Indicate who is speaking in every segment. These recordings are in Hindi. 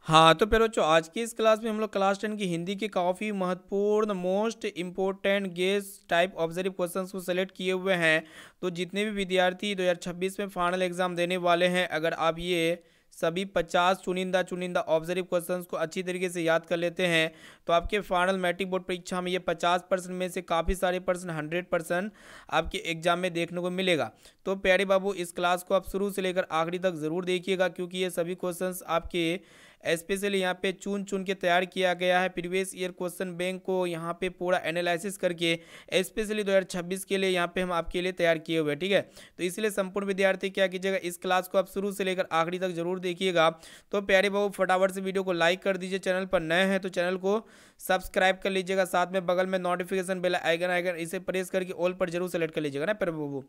Speaker 1: हाँ तो फिर बच्चों आज की इस क्लास में हम लोग क्लास 10 की हिंदी के काफ़ी महत्वपूर्ण most important guess type observe questions को सेलेक्ट किए हुए हैं। तो जितने भी विद्यार्थी 2026 में फाइनल एग्जाम देने वाले हैं, अगर आप ये सभी 50 चुनिंदा चुनिंदा ऑब्जर्व क्वेश्चंस को अच्छी तरीके से याद कर लेते हैं तो आपके फाइनल मैट्रिक बोर्ड परीक्षा में ये 50% में से काफ़ी सारे परसेंट 100% आपके एग्जाम में देखने को मिलेगा। तो प्यारे बाबू इस क्लास को आप शुरू से लेकर आखिरी तक ज़रूर देखिएगा, क्योंकि ये सभी क्वेश्चंस आपके स्पेशली यहाँ पे चुन चुन के तैयार किया गया है। प्रीवियस ईयर क्वेश्चन बैंक को यहाँ पे पूरा एनालिसिस करके स्पेशली 2026 के लिए यहाँ पे हम आपके लिए तैयार किए हुए हैं। ठीक है, तो इसलिए संपूर्ण विद्यार्थी क्या कीजिएगा, इस क्लास को आप शुरू से लेकर आखिरी तक जरूर देखिएगा। तो प्यारे बाबू फटाफट से वीडियो को लाइक कर दीजिए, चैनल पर नए हैं तो चैनल को सब्सक्राइब कर लीजिएगा, साथ में बगल में नोटिफिकेशन बेल आइकन आइकन इसे प्रेस करके ऑल पर जरूर सेलेक्ट कर लीजिएगा ना प्यारे बाबू।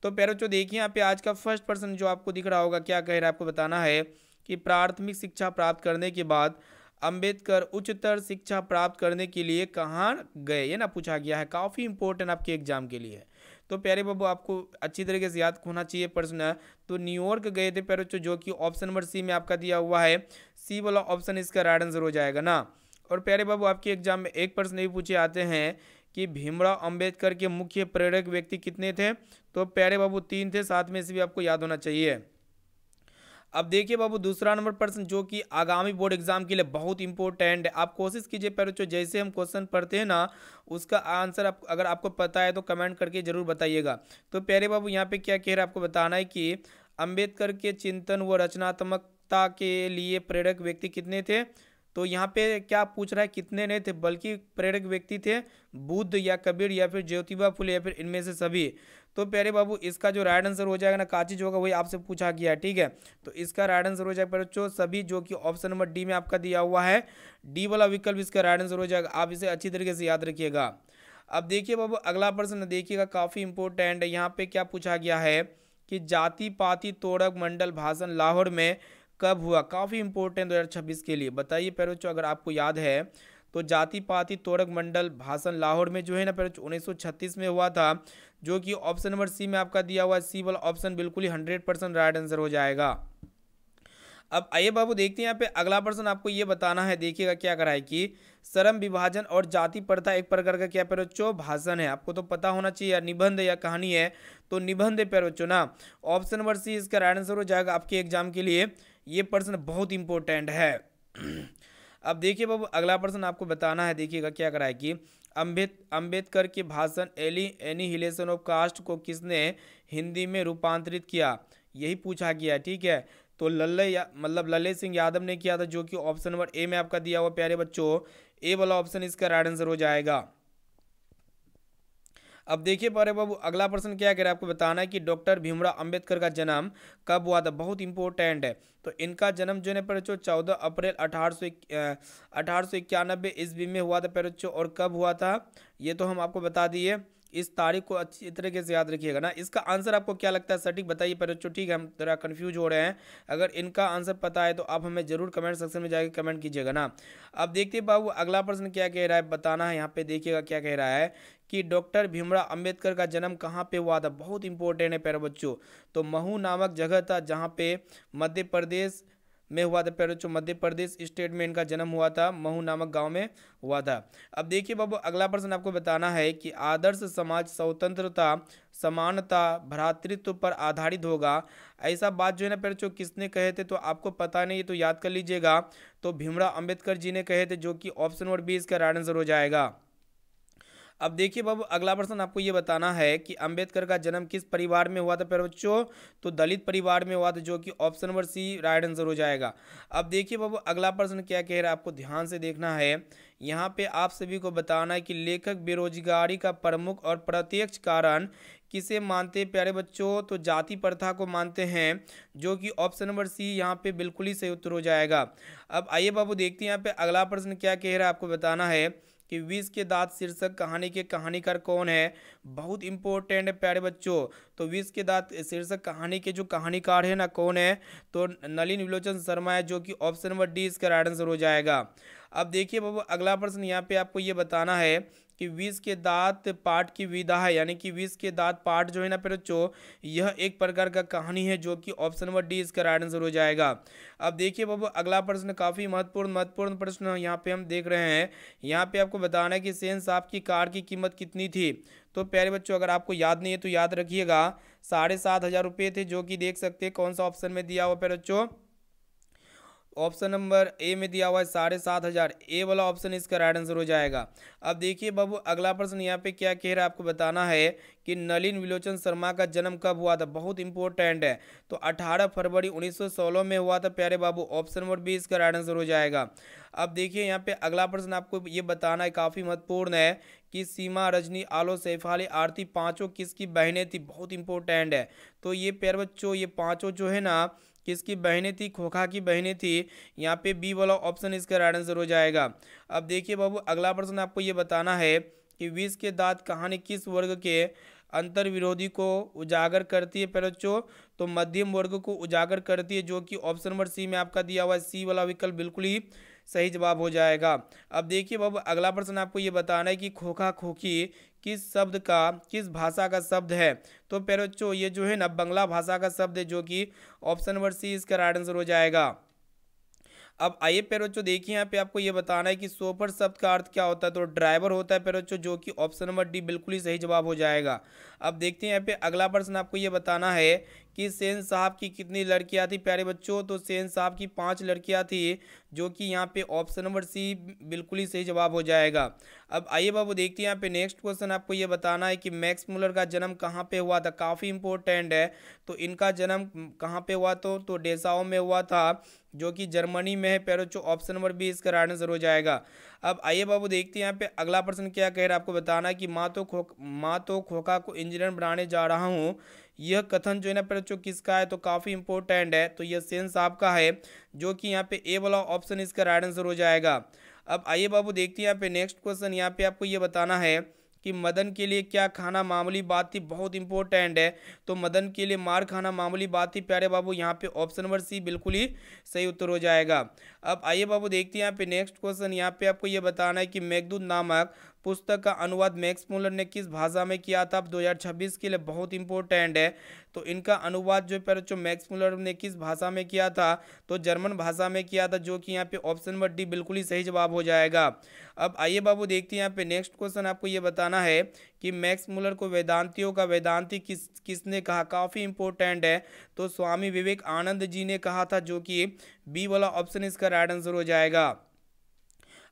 Speaker 1: तो प्यारे बच्चों देखिए यहाँ पे आज का फर्स्ट पर्सन जो आपको दिख रहा होगा, क्या कह रहा है आपको बताना है कि प्राथमिक शिक्षा प्राप्त करने के बाद अंबेडकर उच्चतर शिक्षा प्राप्त करने के लिए कहाँ गए, ये ना पूछा गया है, काफ़ी इंपॉर्टेंट आपके एग्जाम के लिए। तो प्यारे बाबू आपको अच्छी तरीके से याद होना चाहिए प्रश्न। तो न्यूयॉर्क गए थे प्यारे बच्चों, जो कि ऑप्शन नंबर सी में आपका दिया हुआ है, सी वाला ऑप्शन इसका राइट आंसर हो जाएगा ना। और प्यारे बाबू आपके एग्जाम में एक प्रश्न भी पूछे आते हैं कि भीमराव अंबेडकर के मुख्य प्रेरक व्यक्ति कितने थे। तो प्यारे बाबू 3 थे, साथ में से भी आपको याद होना चाहिए। अब देखिए बाबू दूसरा नंबर प्रश्न जो कि आगामी बोर्ड एग्जाम के लिए बहुत इंपॉर्टेंट है। आप कोशिश कीजिए पर बच्चों जैसे हम क्वेश्चन पढ़ते हैं ना उसका आंसर आप अगर आपको पता है तो कमेंट करके जरूर बताइएगा। तो प्यारे बाबू यहाँ पे क्या कह रहा है आपको बताना है कि अंबेडकर के चिंतन व रचनात्मकता के लिए प्रेरक व्यक्ति कितने थे। तो यहाँ पे क्या पूछ रहा है, कितने नहीं थे बल्कि प्रेरक व्यक्ति थे बुद्ध या कबीर या फिर ज्योतिबा फुले या फिर इनमें से सभी। तो प्यारे बाबू इसका जो राइट आंसर हो जाएगा ना, का चीज होगा वही आपसे पूछा गया है। ठीक है, तो इसका राइट आंसर हो जाएगा बच्चों सभी, जो कि ऑप्शन नंबर डी में आपका दिया हुआ है, डी वाला विकल्प इसका राइट आंसर हो जाएगा। आप इसे अच्छी तरीके से याद रखिएगा। अब देखिए बाबू अगला प्रश्न देखिएगा, काफी इंपॉर्टेंट है। यहाँ पे क्या पूछा गया है कि जाति पाति तोड़क मंडल भाषण लाहौर में कब हुआ, काफ़ी इंपॉर्टेंट 2026 के लिए। बताइए प्यारे बच्चों अगर आपको याद है तो जाति पाति तोड़क मंडल भाषण लाहौर में जो है ना प्यारे बच्चों 1936 में हुआ था, जो कि ऑप्शन नंबर सी में आपका दिया हुआ है, सी वाला ऑप्शन बिल्कुल ही 100% राइट आंसर हो जाएगा। अब आइए बाबू देखते हैं यहाँ पे अगला प्रश्न आपको ये बताना है। देखिएगा क्या करा है कि श्रम विभाजन और जाति प्रथा एक प्रकार का क्या प्यारे बच्चों भाषण है। आपको तो पता होना चाहिए या निबंध या कहानी है, तो निबंध है प्यारे बच्चों ना। ऑप्शन नंबर सी इसका राइट आंसर हो जाएगा आपके एग्जाम के लिए। ये प्रश्न बहुत इंपॉर्टेंट है। अब देखिए बाबू अगला प्रश्न आपको बताना है। देखिएगा क्या करा है कि अंबेडकर के भाषण एनिहिलेशन ऑफ कास्ट को किसने हिंदी में रूपांतरित किया, यही पूछा गया है। ठीक है, तो लल्ले सिंह यादव ने किया था, जो कि ऑप्शन नंबर ए में आपका दिया हुआ प्यारे बच्चों, ए वाला ऑप्शन इसका राइट आंसर हो जाएगा। अब देखिए प्यारे बाबू अगला प्रश्न क्या कह रहा है आपको बताना है कि डॉक्टर भीमराव अंबेडकर का जन्म कब हुआ था, बहुत इंपॉर्टेंट है। तो इनका जन्म जो है प्यारे बच्चों 14 अप्रैल 1891 ईस्वी में हुआ था प्यारे बच्चों। और कब हुआ था ये तो हम आपको बता दिए, इस तारीख को अच्छी तरीके से याद रखिएगा ना। इसका आंसर आपको क्या लगता है सटीक बताइए प्यारे बच्चों। ठीक है, हम थोड़ा कंफ्यूज हो रहे हैं, अगर इनका आंसर पता है तो आप हमें जरूर कमेंट सेक्शन में जाकर कमेंट कीजिएगा ना। अब देखते हैं बाबू अगला प्रश्न क्या कह रहा है बताना है। यहाँ पे देखिएगा क्या कह रहा है कि डॉक्टर भीमराव अंबेडकर का जन्म कहाँ पे हुआ था, बहुत इंपॉर्टेंट है प्यारे बच्चों। तो महू नामक जगह था जहाँ पे मध्य प्रदेश में हुआ था प्यारे बच्चों, मध्य प्रदेश स्टेट में इनका जन्म हुआ था, महू नामक गांव में हुआ था। अब देखिए बाबू अगला प्रश्न आपको बताना है कि आदर्श समाज स्वतंत्रता समानता भ्रातृत्व पर आधारित होगा, ऐसा बात जो है ना प्यारे बच्चों किसने कहे थे। तो आपको पता नहीं है तो याद कर लीजिएगा, तो भीमराव अंबेडकर जी ने कहे थे, जो कि ऑप्शन नंबर बी इसका राइट आंसर हो जाएगा। अब देखिए बाबू अगला प्रश्न आपको ये बताना है कि अंबेडकर का जन्म किस परिवार में हुआ था प्यारे बच्चों, तो दलित परिवार में हुआ था, जो कि option number C right answer हो जाएगा। अब देखिए बाबू अगला प्रश्न क्या कह रहा है आपको ध्यान से देखना है। यहाँ पे आप सभी को बताना है कि लेखक बेरोजगारी का प्रमुख और प्रत्यक्ष कारण किसे मानते हैं प्यारे बच्चों, तो जाति प्रथा को मानते हैं, जो कि ऑप्शन नंबर सी यहाँ पे बिल्कुल ही सही उत्तर हो जाएगा। अब आइए बाबू देखते हैं यहाँ पे अगला प्रश्न क्या कह रहा है आपको बताना है कि विष के दांत शीर्षक कहानी के कहानीकार कौन है, बहुत इंपॉर्टेंट है प्यारे बच्चों। तो विष के दांत शीर्षक कहानी के जो कहानीकार है ना कौन है, तो नलिन विलोचन शर्मा है, जो कि ऑप्शन नंबर डी इसका राइट आंसर हो जाएगा। अब देखिए बाबू अगला प्रश्न यहाँ पे आपको ये बताना है कि विष के दांत पाठ की विधा है, यानी कि विष के दांत पाठ जो है ना फिर बच्चों यह एक प्रकार का कहानी है, जो कि ऑप्शन नंबर डी इसका राइट आंसर हो जाएगा। अब देखिए बाबू अगला प्रश्न काफी महत्वपूर्ण प्रश्न यहाँ पे हम देख रहे हैं। यहाँ पे आपको बताना है कि सेन साहब की कार की कीमत कितनी थी। तो प्यारे बच्चों अगर आपको याद नहीं है तो याद रखिएगा 7,500 रुपये थे, जो कि देख सकते हैं कौन सा ऑप्शन में दिया हुआ प्यारे बच्चों, ऑप्शन नंबर ए में दिया हुआ है 7,500। ए वाला ऑप्शन इसका राइट आंसर हो जाएगा। अब देखिए बाबू अगला प्रश्न यहाँ पे क्या कह रहा है, आपको बताना है कि नलिन विलोचन शर्मा का जन्म कब हुआ था। बहुत इंपॉर्टेंट है। तो 18 फरवरी 1916 में हुआ था प्यारे बाबू, ऑप्शन नंबर बी इसका राइट आंसर हो जाएगा। अब देखिए यहाँ पे अगला प्रश्न आपको ये बताना है, काफ़ी महत्वपूर्ण है कि सीमा, रजनी, आलो, सैफ अली, आरती पांचों किसकी बहनें थी। बहुत इंपॉर्टेंट है। तो ये प्यारे बच्चों ये पांचों जो है ना किसकी बहनें थी, खोखा की बहनें थी। यहाँ पे बी वाला ऑप्शन इसका राइट आंसर हो जाएगा। अब देखिए बाबू अगला प्रश्न आपको ये बताना है कि विष के दांत कहानी किस वर्ग के अंतर विरोधी को उजागर करती है प्यारे बच्चों। तो मध्यम वर्ग को उजागर करती है, जो कि ऑप्शन नंबर सी में आपका दिया हुआ है। सी वाला विकल्प बिल्कुल ही सही जवाब हो जाएगा। अब देखिए बाबू अगला प्रश्न आपको ये बताना है कि खोखा खोखी किस भाषा का शब्द है। तो प्यारे बच्चों ये जो है ना बंगला भाषा का शब्द है, जो कि ऑप्शन नंबर सी इसका राइट आंसर हो जाएगा। अब आइए प्यारे बच्चों देखिए यहाँ पे आपको ये बताना है कि शोफर शब्द का अर्थ क्या होता है। तो ड्राइवर होता है प्यारे बच्चों, जो कि ऑप्शन नंबर डी बिल्कुल ही सही जवाब हो जाएगा। अब देखते हैं यहाँ पे अगला प्रश्न आपको ये बताना है कि सेन साहब की कितनी लड़कियां थी प्यारे बच्चों। तो सेन साहब की 5 लड़कियां थी, जो कि यहाँ पे ऑप्शन नंबर सी बिल्कुल ही सही जवाब हो जाएगा। अब आइए बाबू देखते हैं यहाँ पे नेक्स्ट क्वेश्चन आपको ये बताना है कि मैक्स मुलर का जन्म कहाँ पे हुआ था। काफ़ी इंपॉर्टेंट है। तो इनका जन्म कहाँ पे हुआ तो डेसाओ में हुआ था, जो कि जर्मनी में है प्यारे बच्चों, ऑप्शन नंबर बी इसका राइट आंसर हो जाएगा। अब आइए बाबू देखते हैं यहाँ पे अगला प्रश्न क्या कह रहा है, आपको बताना है कि माँ तो खोखा को इंजीनियर बनाने जा रहा हूँ। यह कथन जो है ना प्यारे बच्चों किसका है। तो काफ़ी इंपॉर्टेंट है। तो यह सेन साहब का है, जो कि यहाँ पे ए वाला ऑप्शन इसका राइट आंसर हो जाएगा। अब आइए बाबू देखते हैं यहाँ पे नेक्स्ट क्वेश्चन। यहाँ पे आपको ये बताना है कि मदन के लिए क्या खाना मामूली बात थी। बहुत इंपॉर्टेंट है। तो मदन के लिए मार खाना मामूली बात थी प्यारे बाबू, यहाँ पे ऑप्शन नंबर सी बिल्कुल ही सही उत्तर हो जाएगा। अब आइए बाबू देखते हैं यहाँ पे नेक्स्ट क्वेश्चन। यहाँ पे आपको ये बताना है कि मेघदूत नामक पुस्तक का अनुवाद मैक्स मुलर ने किस भाषा में किया था। 2026 के लिए बहुत इंपॉर्टेंट है। तो इनका अनुवाद जो है जो मैक्स मुलर ने किस भाषा में किया था। तो जर्मन भाषा में किया था, जो कि यहाँ पे ऑप्शन नंबर डी बिल्कुल ही सही जवाब हो जाएगा। अब आइए बाबू देखते हैं यहाँ पे नेक्स्ट क्वेश्चन। आपको ये बताना है कि मैक्स मुलर को वेदांतियों का वेदांती किसने कहा। काफ़ी इंपॉर्टेंट है। तो स्वामी विवेकानंद जी ने कहा था, जो कि बी वाला ऑप्शन इसका राइट आंसर हो जाएगा।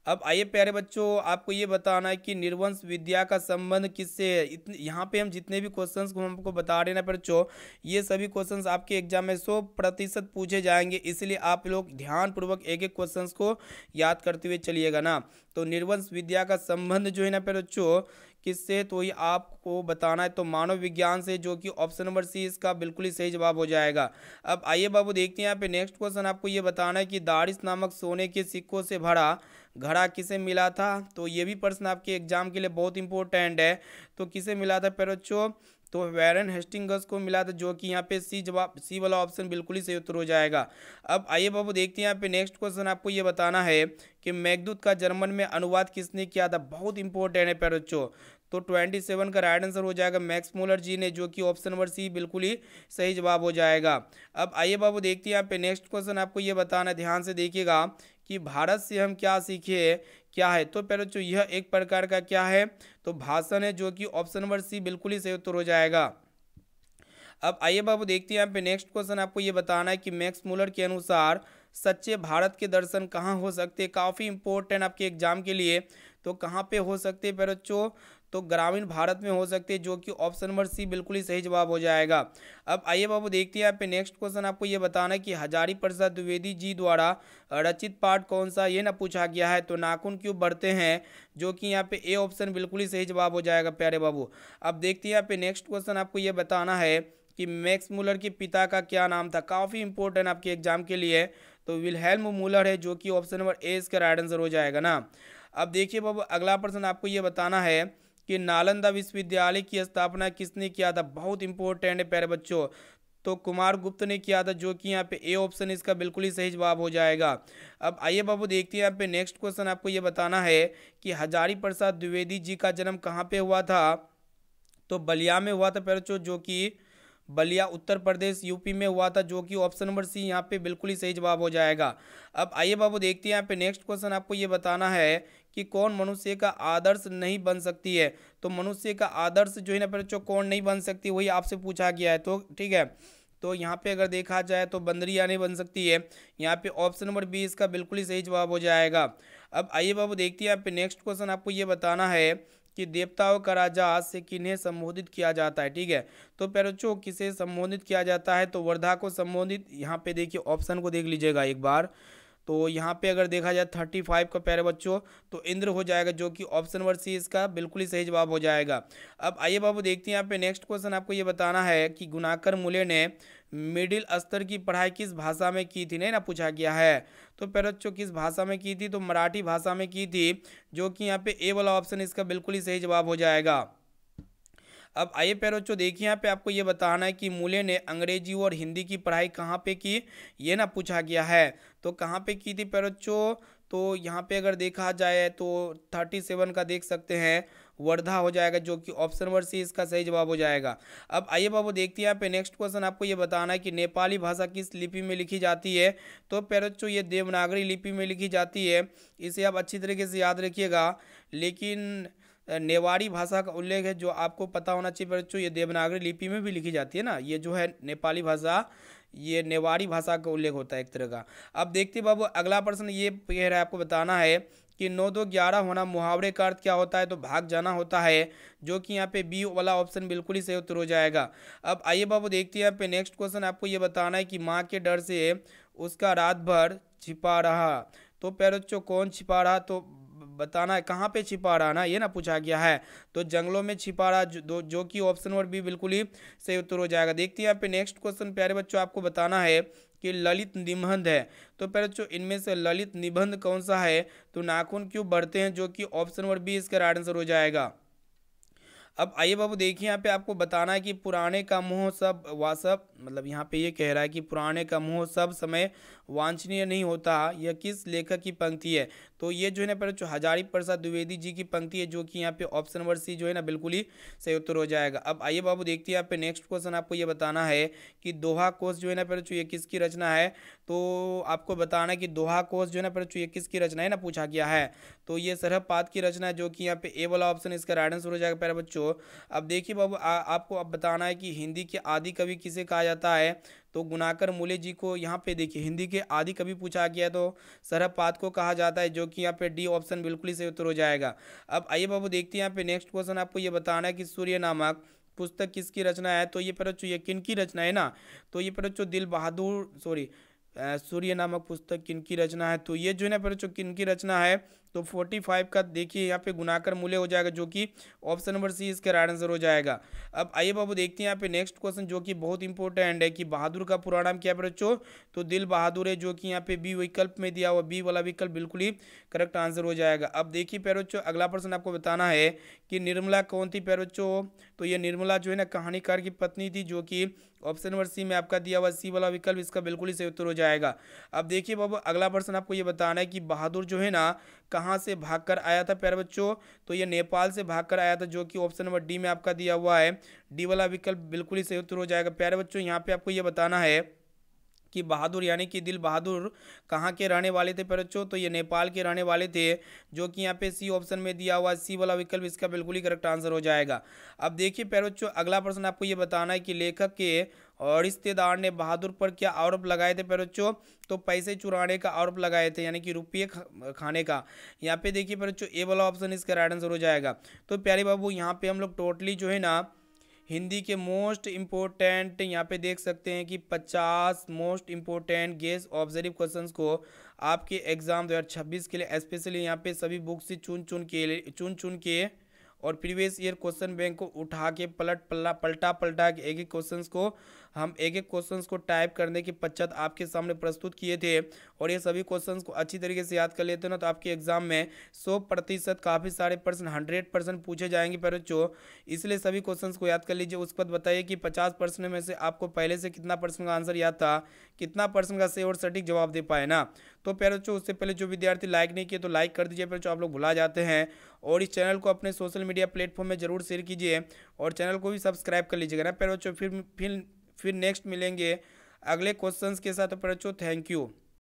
Speaker 1: अब आइए प्यारे बच्चों आपको ये बताना है कि निर्वंश विद्या का संबंध किससे है। इतने यहाँ पे हम जितने भी क्वेश्चंस को हमको बता रहे हैं ना बच्चों, ये सभी क्वेश्चंस आपके एग्जाम में 100% पूछे जाएंगे, इसलिए आप लोग ध्यानपूर्वक एक एक क्वेश्चंस को याद करते हुए चलिएगा ना। तो निर्वंश विद्या का संबंध जो है ना बच्चों किससे, तो ये आपको बताना है। तो मानव विज्ञान से, जो कि ऑप्शन नंबर सी इसका बिल्कुल ही सही जवाब हो जाएगा। अब आइए बाबू देखते हैं यहाँ पे नेक्स्ट क्वेश्चन। आपको ये बताना है कि दारिस नामक सोने के सिक्कों से भरा घड़ा किसे मिला था। तो ये भी प्रश्न आपके एग्जाम के लिए बहुत इंपॉर्टेंट है। तो किसे मिला था प्यारे बच्चों, तो वैरन हेस्टिंग्स को मिला था, जो कि यहाँ पे सी वाला ऑप्शन बिल्कुल ही सही उत्तर हो जाएगा। अब आइए बाबू देखते हैं यहाँ पे नेक्स्ट क्वेश्चन। आपको ये बताना है कि मेघदूत का जर्मन में अनुवाद किसने किया था। बहुत इंपॉर्टेंट है प्यारे बच्चों। तो 27 का राइट आंसर हो जाएगा मैक्स मुलर जी ने, जो कि ऑप्शन नंबर सी बिल्कुल ही सही जवाब हो जाएगा। अब आइए बाबू देखते हैं यहाँ पे नेक्स्ट क्वेश्चन। आपको ये बताना है, ध्यान से देखिएगा कि भारत से हम क्या सीखे क्या है। तो पहले बच्चों यह एक प्रकार का क्या है, तो भाषण है, जो कि ऑप्शन नंबर सी बिल्कुल ही सही उत्तर हो जाएगा। अब आइए बाबू देखते हैं यहाँ पे नेक्स्ट क्वेश्चन। आपको ये बताना है कि मैक्स मुलर के अनुसार सच्चे भारत के दर्शन कहाँ हो सकते हैं। काफ़ी इंपॉर्टेंट आपके एग्जाम के लिए। तो कहाँ पे हो सकते हैं प्यारे बच्चों, तो ग्रामीण भारत में हो सकते हैं, जो कि ऑप्शन नंबर सी बिल्कुल ही सही जवाब हो जाएगा। अब आइए बाबू देखते हैं यहाँ पे नेक्स्ट क्वेश्चन। आपको ये बताना है कि हजारी प्रसाद द्विवेदी जी द्वारा रचित पाठ कौन सा, ये ना पूछा गया है। तो नाखून क्यों बढ़ते हैं, जो कि यहाँ पे ए ऑप्शन बिल्कुल ही सही जवाब हो जाएगा प्यारे बाबू। अब देखते हैं यहाँ पे नेक्स्ट क्वेश्चन। आपको ये बताना है कि मैक्स मुलर के पिता का क्या नाम था। काफ़ी इंपॉर्टेंट आपके एग्जाम के लिए। तो विल्हेल्म मुलर है, जो कि ऑप्शन नंबर ए इसका राइट आंसर हो जाएगा ना। अब देखिए बाबू अगला प्रश्न। आपको ये बताना है कि नालंदा विश्वविद्यालय की स्थापना किसने किया था। बहुत इंपॉर्टेंट है प्यारे बच्चों। तो कुमार गुप्त ने किया था, जो कि यहाँ पे ए ऑप्शन इसका बिल्कुल ही सही जवाब हो जाएगा। अब आइए बाबू देखते हैं यहाँ पे नेक्स्ट क्वेश्चन, आपको ये बताना है कि हजारी प्रसाद द्विवेदी जी का जन्म कहाँ पे हुआ था। तो बलिया में हुआ था बच्चों, जो कि बलिया उत्तर प्रदेश यूपी में हुआ था, जो कि ऑप्शन नंबर सी यहाँ पे बिल्कुल ही सही जवाब हो जाएगा। अब आइए बाबू देखते हैं यहाँ पे नेक्स्ट क्वेश्चन, आपको ये बताना है कि कौन मनुष्य का आदर्श नहीं बन सकती है। तो मनुष्य का आदर्श जो है ना बच्चों कौन नहीं बन सकती, वही आपसे पूछा गया है। तो ठीक है, तो यहाँ पे अगर देखा जाए तो बंदरिया नहीं बन सकती है। यहाँ पे ऑप्शन नंबर बी इसका बिल्कुल ही सही जवाब हो जाएगा। अब आइए बाबू देखते हैं यहाँ पे नेक्स्ट क्वेश्चन, आपको ये बताना है कि देवताओं का राजा से किन्हें संबोधित किया जाता है। ठीक है, तो बच्चों किसे संबोधित किया जाता है, तो वर्धा को संबोधित, यहाँ पे देखिए ऑप्शन को देख लीजिएगा एक बार। तो यहाँ पे अगर देखा जाए 35 का प्यारे बच्चों, तो इंद्र हो जाएगा, जो कि ऑप्शन नंबर सी इसका बिल्कुल ही सही जवाब हो जाएगा। अब आइए बाबू देखते हैं यहाँ पे नेक्स्ट क्वेश्चन, आपको ये बताना है कि गुणाकर मूल्य ने मिडिल स्तर की पढ़ाई किस भाषा में की थी, नहीं ना पूछा गया है। तो प्यारे बच्चों किस भाषा में की थी, तो मराठी भाषा में की थी, जो कि यहाँ पे ए वाला ऑप्शन इसका बिल्कुल ही सही जवाब हो जाएगा। अब आइए प्यारे बच्चों देखिए यहाँ पे आपको ये बताना है कि मूल्य ने अंग्रेजी और हिंदी की पढ़ाई कहाँ पे की, ये ना पूछा गया है। तो कहाँ पे की थी प्यारे बच्चों, तो यहाँ पे अगर देखा जाए तो 37 का देख सकते हैं, वर्धा हो जाएगा, जो कि ऑप्शन नंबर सी इसका सही जवाब हो जाएगा। अब आइए बाबू देखते हैं यहाँ पे नेक्स्ट क्वेश्चन, आपको ये बताना है कि नेपाली भाषा किस लिपि में लिखी जाती है। तो प्यारे बच्चों ये देवनागरी लिपि में लिखी जाती है, इसे आप अच्छी तरीके से याद रखिएगा। लेकिन नेवाड़ी भाषा का उल्लेख है, जो आपको पता होना चाहिए बच्चों, ये देवनागरी लिपि में भी लिखी जाती है ना। ये जो है नेपाली भाषा, ये नेवाड़ी भाषा का उल्लेख होता है एक तरह का। अब देखते हैं बाबू अगला प्रश्न ये कह रहा है, आपको बताना है कि 9 2 11 होना मुहावरे का अर्थ क्या होता है। तो भाग जाना होता है, जो कि यहाँ पे बी वाला ऑप्शन बिल्कुल ही सही उत्तर हो जाएगा। अब आइए बाबू देखते हैं यहाँ पे नेक्स्ट क्वेश्चन, आपको ये बताना है कि माँ के डर से उसका रात भर छिपा रहा। तो प्यारे बच्चों कौन छिपा रहा, तो बताना है कहाँ पे छिपा रहा ना, ये ना पूछा गया है। तो जंगलों में छिपा रहा, जो कि ऑप्शन नंबर बी बिल्कुल ही सही उत्तर हो जाएगा। देखते हैं यहाँ पे नेक्स्ट क्वेश्चन, प्यारे बच्चों आपको बताना है कि ललित निबंध है। तो प्यारे बच्चों इनमें से ललित निबंध कौन सा है, तो नाखून क्यों बढ़ते हैं, जो कि ऑप्शन नंबर बी इसका राइट आंसर हो जाएगा। अब आइए बाबू देखिए यहाँ पे आपको बताना है कि पुराने का मोह सब वासब, मतलब यहाँ पे ये कह रहा है कि पुराने का मोह सब समय वांछनीय नहीं होता, यह किस लेखक की पंक्ति है। तो ये जो है ना जो हजारी प्रसाद द्विवेदी जी की पंक्ति है, जो कि यहाँ पे ऑप्शन नंबर सी जो है ना बिल्कुल ही सही उत्तर हो जाएगा। अब आइए बाबू देखते हैं यहाँ पे नेक्स्ट क्वेश्चन, आपको ये बताना है कि दोहा कोश जो है ना जो ये किसकी रचना है। तो आपको बताना है कि दोहा कोश जो है ना जो ये किसकी रचना है ना पूछा गया है। तो ये सरहद पात की रचना है, जो कि यहाँ पे ए वाला ऑप्शन इसका राइट आंसर हो जाएगा प्यारे बच्चों। अब देखिए बाबू आपको अब बताना है कि हिंदी के आदि कवि किसे कहा जाता है। तो गुणाकर मूल्य जी को यहाँ पे देखिए हिंदी के आदि कवि पूछा गया, तो सरहद पात को कहा जाता है, जो कि यहाँ पे डी ऑप्शन बिल्कुल ही सही उत्तर हो जाएगा। अब आइए बाबू देखते हैं यहाँ पे नेक्स्ट क्वेश्चन, आपको ये बताना है कि सूर्य नामक पुस्तक किसकी रचना है। तो ये बच्चों ये किन की रचना है ना, तो ये बच्चों दिल बहादुर सूर्य नामक पुस्तक किनकी रचना है। तो ये जो है ना बच्चों किनकी रचना है, तो 45 का देखिए यहाँ पे गुणाकर मूल्य हो जाएगा, जो कि ऑप्शन नंबर सी इसका राइट आंसर हो जाएगा। अब आइए बाबू देखते हैं यहाँ पे नेक्स्ट क्वेश्चन, जो कि बहुत इंपॉर्टेंट है कि बहादुर का पूरा नाम क्या है बच्चों। तो दिल बहादुर है, जो कि यहाँ पे बी विकल्प में दिया हुआ, बी वाला विकल्प बिल्कुल ही करेक्ट आंसर हो जाएगा। अब देखिए प्यारे बच्चों अगला प्रश्न आपको बताना है कि निर्मला कौन थी प्यारे बच्चों। तो ये निर्मला जो है ना कहानीकार की पत्नी थी, जो कि ऑप्शन नंबर सी में आपका दिया हुआ सी वाला विकल्प इसका बिल्कुल ही सही उत्तर हो जाएगा। अब देखिए बाबू अगला प्रश्न आपको ये बताना है कि बहादुर जो है ना कहाँ से भागकर आया था प्यारे बच्चों। तो ये नेपाल से भागकर आया था, जो कि ऑप्शन नंबर डी में आपका दिया हुआ है, डी वाला विकल्प बिल्कुल ही सही उत्तर हो जाएगा। प्यारे बच्चों यहाँ पे आपको ये बताना है कि बहादुर यानी कि दिल बहादुर कहाँ के रहने वाले थे बच्चों। तो ये नेपाल के रहने वाले थे, जो कि यहाँ पे सी ऑप्शन में दिया हुआ सी वाला विकल्प इसका बिल्कुल ही करेक्ट आंसर हो जाएगा। अब देखिए प्यारे बच्चों अगला प्रश्न आपको ये बताना है कि लेखक के और रिश्तेदार ने बहादुर पर क्या आरोप लगाए थे प्यारे बच्चों। तो पैसे चुराने का आरोप लगाए थे, यानी कि रुपये खाने का। यहाँ पे देखिए प्यारे बच्चों ए वाला ऑप्शन इसका राइट आंसर हो जाएगा। तो प्यारे बाबू यहाँ पे हम लोग टोटली जो है ना हिंदी के मोस्ट इम्पोर्टेंट यहाँ पे देख सकते हैं कि 50 most important guess observe questions को आपके एग्जाम 2026 के लिए स्पेशली यहाँ पे सभी बुक से चुन चुन के और प्रीवियस ईयर क्वेश्चन बैंक को उठा के पलटा के एक एक क्वेश्चंस को हम एक एक क्वेश्चंस को टाइप करने के पश्चात आपके सामने प्रस्तुत किए थे, और ये सभी क्वेश्चंस को अच्छी तरीके से याद कर लेते हो ना, तो आपके एग्जाम में 100% काफ़ी सारे पर्सन 100% पूछे जाएंगे पर बच्चों, इसलिए सभी क्वेश्चंस को याद कर लीजिए। उसके बाद बताइए कि 50% में से आपको पहले से कितना परसेंट का आंसर याद था, कितना परसेंट का सही और सटीक जवाब दे पाए ना। तो प्यारे बच्चों, उससे पहले जो विद्यार्थी लाइक नहीं किए तो लाइक कर दीजिए, प्यारे बच्चों आप लोग भुला जाते हैं। और इस चैनल को अपने सोशल मीडिया प्लेटफॉर्म में जरूर शेयर कीजिए, और चैनल को भी सब्सक्राइब कर लीजिएगा ना प्यारे बच्चों। फिर नेक्स्ट मिलेंगे अगले क्वेश्चंस के साथ। तो प्यारे बच्चों, थैंक यू।